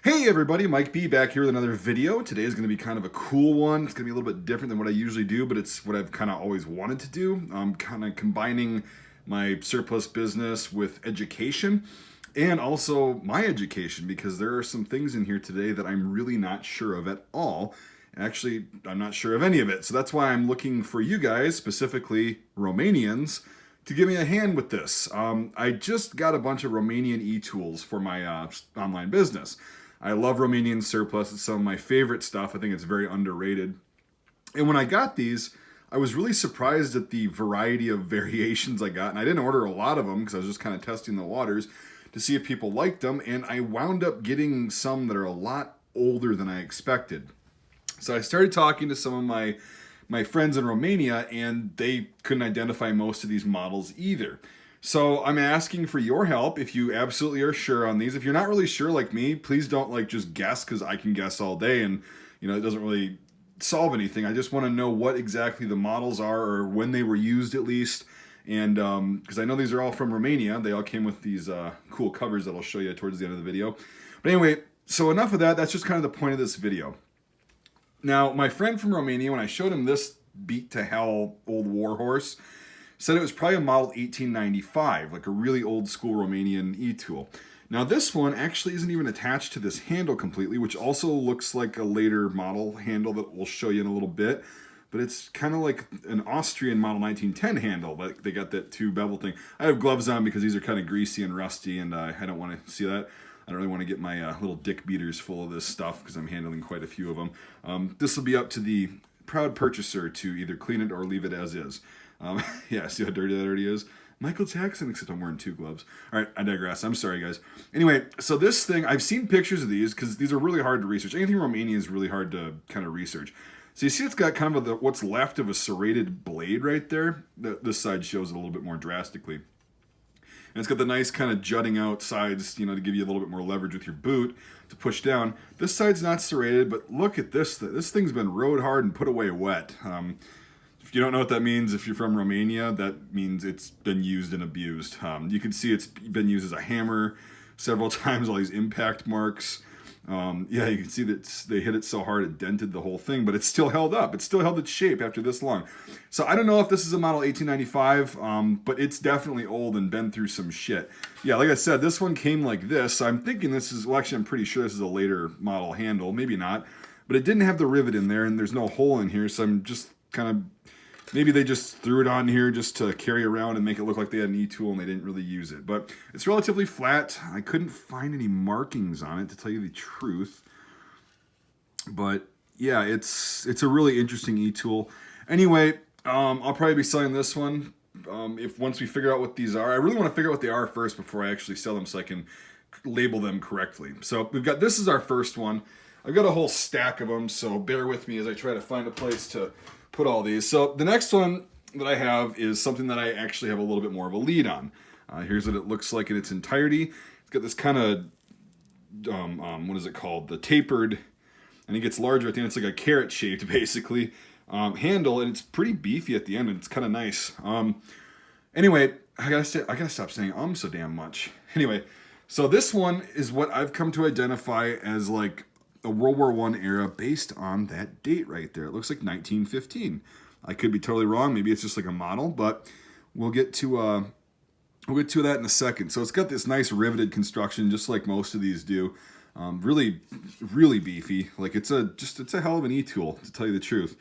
Hey everybody, Mike B back here with another video. Today is going to be kind of a cool one. It's going to be a little bit different than what I usually do, but it's what I've kind of always wanted to do. I'm kind of combining my surplus business with education and also my education, because there are some things in here today that I'm really not sure of at all. Actually, I'm not sure of any of it. So that's why I'm looking for you guys, specifically Romanians, to give me a hand with this. I just got a bunch of Romanian e-tools for my online business. I love Romanian surplus. It's some of my favorite stuff. I think it's very underrated. And when I got these, I was really surprised at the variety of variations I got. And I didn't order a lot of them because I was just kind of testing the waters to see if people liked them. And I wound up getting some that are a lot older than I expected. So I started talking to some of my friends in Romania, and they couldn't identify most of these models either. So I'm asking for your help if you absolutely are sure on these. If you're not really sure like me, please don't just guess, because I can guess all day and it doesn't really solve anything. I just want to know what exactly the models are, or when they were used at least. And because I know these are all from Romania. They all came with these cool covers that I'll show you towards the end of the video. But anyway, so enough of that. That's just kind of the point of this video. Now, my friend from Romania, when I showed him this beat to hell old warhorse, said it was probably a model 1895, like a really old school Romanian e-tool. Now this one actually isn't even attached to this handle completely, which also looks like a later model handle that we'll show you in a little bit. But it's kind of like an Austrian model 1910 handle, but they got that two bevel thing. I have gloves on because these are kind of greasy and rusty, and I don't want to see that. I don't really want to get my little dick beaters full of this stuff because I'm handling quite a few of them. This will be up to the proud purchaser to either clean it or leave it as is. Yeah, see how dirty that already is? Michael Jackson, except I'm wearing two gloves. All right, I digress. I'm sorry, guys. Anyway, so this thing, I've seen pictures of these because these are really hard to research. Anything Romanian is really hard to kind of research. So you see it's got kind of what's left of a serrated blade right there. This side shows it a little bit more drastically. And it's got the nice kind of jutting out sides, to give you a little bit more leverage with your boot to push down. This side's not serrated, but look at this. This thing's been rode hard and put away wet. If you don't know what that means, if you're from Romania, that means it's been used and abused. You can see it's been used as a hammer several times, all these impact marks. Yeah, you can see that they hit it so hard it dented the whole thing, but it's still held up. It's still held its shape after this long. So I don't know if this is a model 1895, but it's definitely old and been through some shit. Yeah, like I said, this one came like this. I'm thinking this is, well, actually I'm pretty sure this is a later model handle, maybe not. But it didn't have the rivet in there, and there's no hole in here, so I'm just kind of... Maybe they just threw it on here just to carry around and make it look like they had an e-tool and they didn't really use it. But it's relatively flat. I couldn't find any markings on it, to tell you the truth. But yeah, it's a really interesting e-tool. Anyway, I'll probably be selling this one if once we figure out what these are. I really want to figure out what they are first before I actually sell them so I can label them correctly. So this is our first one. I've got a whole stack of them, so bear with me as I try to find a place to put all these. So the next one that I have is something that I actually have a little bit more of a lead on. Here's what it looks like in its entirety. It's got this kind of, what is it called? The tapered, and it gets larger at the end. It's like a carrot shaped, basically, handle, and it's pretty beefy at the end, and it's kind of nice. Anyway, I gotta stop saying so damn much. Anyway, so this one is what I've come to identify as like a World War I era based on that date right there. It looks like 1915. I could be totally wrong. Maybe it's just like a model, but we'll get to that in a second. So it's got this nice riveted construction, just like most of these do. Really, really beefy. Like it's a hell of an e-tool, to tell you the truth.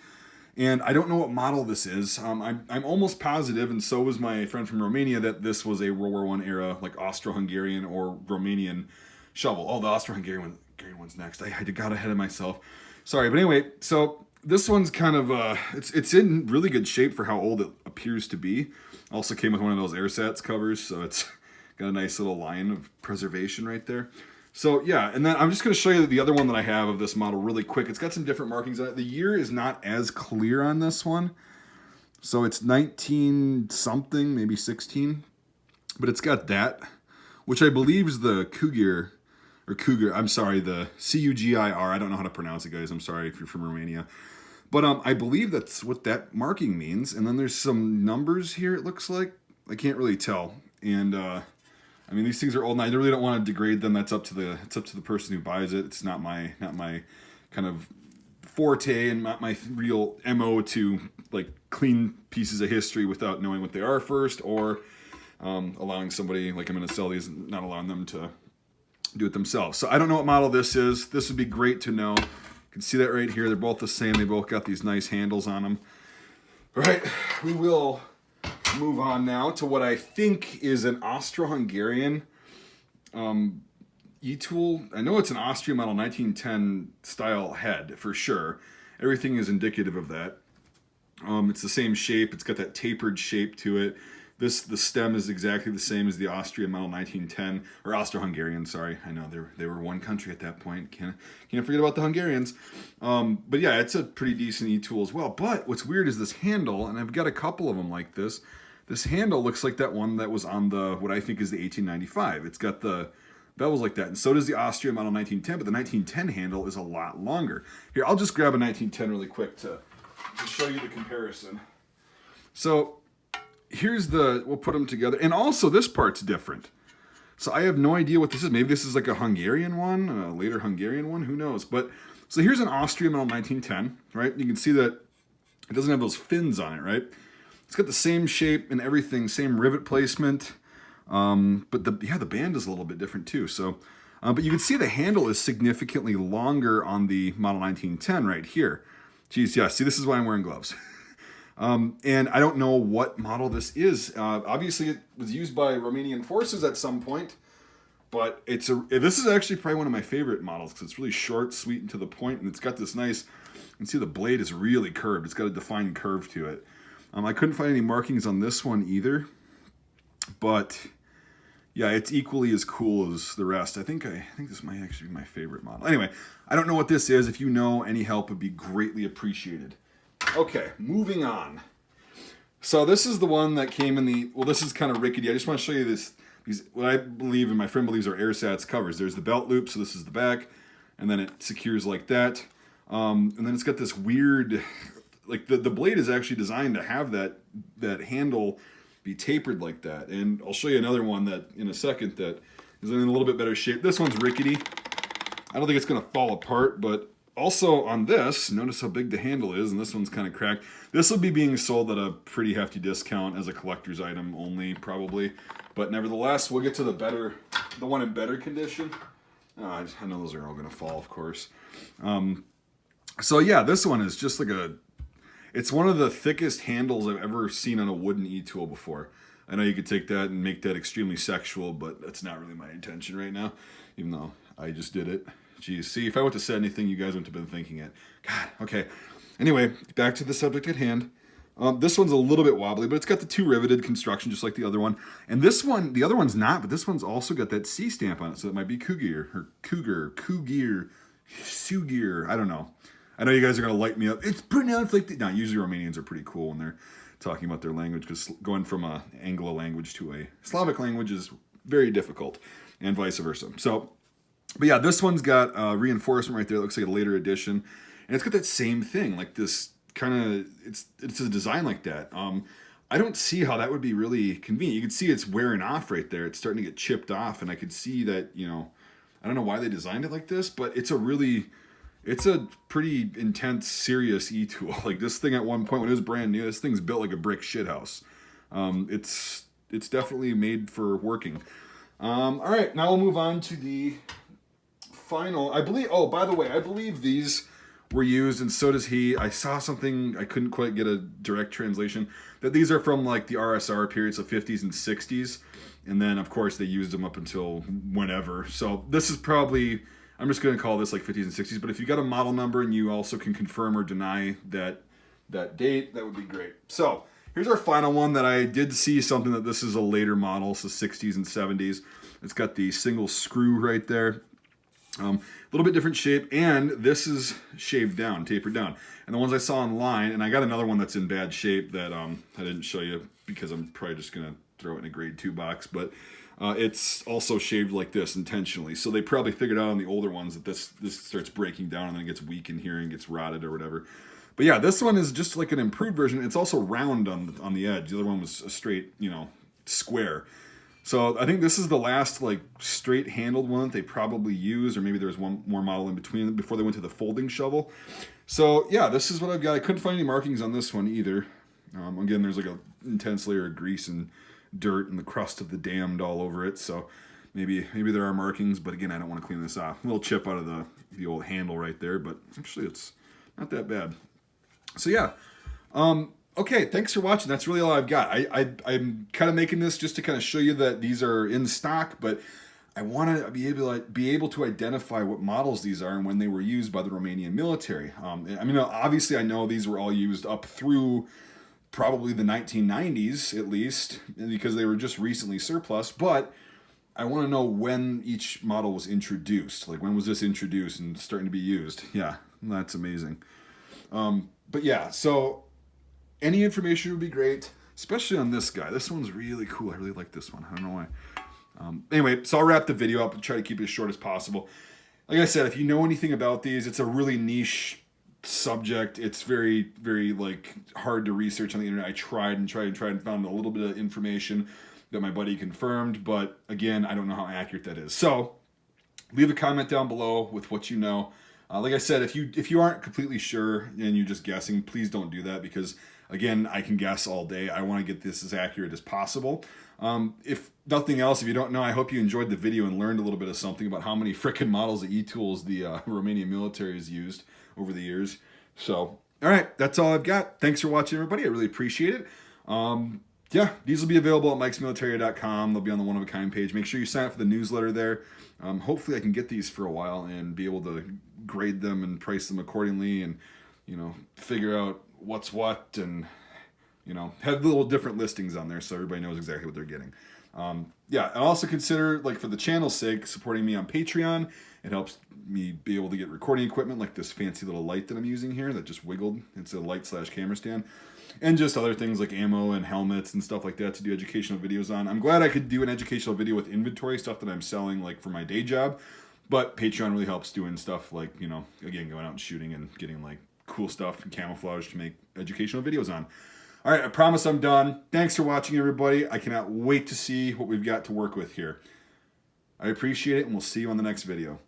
And I don't know what model this is. I'm almost positive, and so was my friend from Romania, that this was a World War I era, like Austro-Hungarian or Romanian shovel. Oh, the Austro-Hungarian one's next. I got ahead of myself. Sorry, but anyway, so this one's kind of it's in really good shape for how old it appears to be. Also came with one of those ersatz covers, so it's got a nice little line of preservation right there. So yeah, and then I'm just going to show you the other one that I have of this model really quick. It's got some different markings on it. The year is not as clear on this one, so it's 19 something, maybe 16, but it's got that, which I believe is the Cougar. I'm sorry, the Cugir. I don't know how to pronounce it, guys. I'm sorry if you're from Romania. But I believe that's what that marking means. And then there's some numbers here, it looks like. I can't really tell. And I mean, these things are old, and I really don't want to degrade them. That's up to the person who buys it. It's not my kind of forte and not my real MO to like clean pieces of history without knowing what they are first, or allowing somebody like I'm going to sell these, not allowing them to do it themselves. So I don't know what model this is. This would be great to know. You can see that right here. They're both the same. They both got these nice handles on them. All right, we will move on now to what I think is an Austro-Hungarian e-tool. I know it's an Austrian model 1910 style head for sure. Everything is indicative of that. It's the same shape. It's got that tapered shape to it. The stem is exactly the same as the Austrian model 1910, or Austro-Hungarian, sorry. I know they were one country at that point. Can't forget about the Hungarians. But yeah, it's a pretty decent e-tool as well. But what's weird is this handle, and I've got a couple of them like this. This handle looks like that one that was on the, what I think is the 1895. It's got the bevels like that, and so does the Austrian model 1910, but the 1910 handle is a lot longer. Here, I'll just grab a 1910 really quick to show you the comparison. So here's we'll put them together. And also this part's different. So I have no idea what this is. Maybe this is like a Hungarian one, a later Hungarian one, who knows. But so here's an Austrian model 1910, right? You can see that it doesn't have those fins on it, right? It's got the same shape and everything, same rivet placement. But the band is a little bit different too. So, but you can see the handle is significantly longer on the model 1910 right here. Geez, yeah, see, this is why I'm wearing gloves. And I don't know what model this is. Obviously, it was used by Romanian forces at some point, but this is actually probably one of my favorite models because it's really short, sweet, and to the point, and it's got this nice, you can see the blade is really curved. It's got a defined curve to it. I couldn't find any markings on this one either, but yeah, it's equally as cool as the rest. I think this might actually be my favorite model. Anyway, I don't know what this is. If you know, any help would be greatly appreciated. Okay, moving on. So this is the one that came in the, well, this is kind of rickety. I just want to show you these, what I believe and my friend believes are ersatz covers. There's the belt loop, so this is the back, and then it secures like that. And then it's got this weird, like the blade is actually designed to have that handle be tapered like that. And I'll show you another one that in a second that is in a little bit better shape. This one's rickety. I don't think it's going to fall apart, but also on this, notice how big the handle is, and this one's kind of cracked. This will be being sold at a pretty hefty discount as a collector's item only, probably. But nevertheless, we'll get to the one in better condition. I know those are all going to fall, of course. So yeah, this one is just like it's one of the thickest handles I've ever seen on a wooden e-tool before. I know you could take that and make that extremely sexual, but that's not really my intention right now, even though I just did it. Geez, see, if I went to say anything, you guys wouldn't have been thinking it. God, okay. Anyway, back to the subject at hand. This one's a little bit wobbly, but it's got the two riveted construction just like the other one. And this one, the other one's not, but this one's also got that C stamp on it, so it might be Cougar, or Cougar, Sugir, I don't know. I know you guys are going to light me up. It's pronounced like that. Now, usually Romanians are pretty cool when they're talking about their language, because going from an Anglo language to a Slavic language is very difficult, and vice versa. So, but yeah, this one's got reinforcement right there. It looks like a later edition. And it's got that same thing, like this kind of, it's a design like that. I don't see how that would be really convenient. You can see it's wearing off right there. It's starting to get chipped off, and I could see that, I don't know why they designed it like this, but it's a pretty intense, serious e-tool. Like this thing at one point when it was brand new, this thing's built like a brick shithouse. It's definitely made for working. All right, now we'll move on to the final, I believe, oh, by the way, I believe these were used, and so does he. I saw something, I couldn't quite get a direct translation, that these are from like the RSR periods of 50s and 60s. And then, of course, they used them up until whenever. So this is probably, I'm just going to call this like 50s and 60s. But if you got a model number and you also can confirm or deny that date, that would be great. So here's our final one that I did see something that this is a later model, so 60s and 70s. It's got the single screw right there. A little bit different shape, and this is shaved down, tapered down. And the ones I saw online, and I got another one that's in bad shape that I didn't show you because I'm probably just going to throw it in a grade 2 box, but it's also shaved like this intentionally. So they probably figured out on the older ones that this starts breaking down and then it gets weak in here and gets rotted or whatever. But yeah, this one is just like an improved version. It's also round on the edge. The other one was a straight, square. So I think this is the last like straight handled one that they probably used, or maybe there was one more model in between before they went to the folding shovel. So yeah, this is what I've got. I couldn't find any markings on this one either. Again, there's like an intense layer of grease and dirt and the crust of the damned all over it. So maybe there are markings, but again, I don't want to clean this off. A little chip out of the old handle right there, but actually it's not that bad. So yeah. Okay, thanks for watching. That's really all I've got. I'm kind of making this just to kind of show you that these are in stock, but I want to be able to identify what models these are and when they were used by the Romanian military. I mean, obviously, I know these were all used up through probably the 1990s, at least, because they were just recently surplus, but I want to know when each model was introduced. Like, when was this introduced and starting to be used? Yeah, that's amazing. But yeah, so any information would be great, especially on this guy. This one's really cool. I really like this one. I don't know why. Anyway, so I'll wrap the video up and try to keep it as short as possible. Like I said, if you know anything about these, it's a really niche subject. It's very, very like hard to research on the internet. I tried and found a little bit of information that my buddy confirmed, but again, I don't know how accurate that is. So leave a comment down below with what you know. Like I said, if you aren't completely sure and you're just guessing, please don't do that, because again, I can guess all day. I want to get this as accurate as possible. If nothing else, if you don't know, I hope you enjoyed the video and learned a little bit of something about how many frickin' models of e-tools the Romanian military has used over the years. So, all right, that's all I've got. Thanks for watching, everybody. I really appreciate it. Yeah, these will be available at mikesmilitary.com. They'll be on the One of a Kind page. Make sure you sign up for the newsletter there. Hopefully I can get these for a while and be able to grade them and price them accordingly, and figure out what's what, and have little different listings on there so everybody knows exactly what they're getting. Yeah, and also consider, like, for the channel's sake, supporting me on Patreon. It helps me be able to get recording equipment like this fancy little light that I'm using here that just wiggled. It's a light/camera stand. And just other things like ammo and helmets and stuff like that to do educational videos on. I'm glad I could do an educational video with inventory stuff that I'm selling, like, for my day job. But Patreon really helps doing stuff like, again, going out and shooting and getting, like, cool stuff and camouflage to make educational videos on. All right, I promise I'm done. Thanks for watching, everybody. I cannot wait to see what we've got to work with here. I appreciate it, and we'll see you on the next video.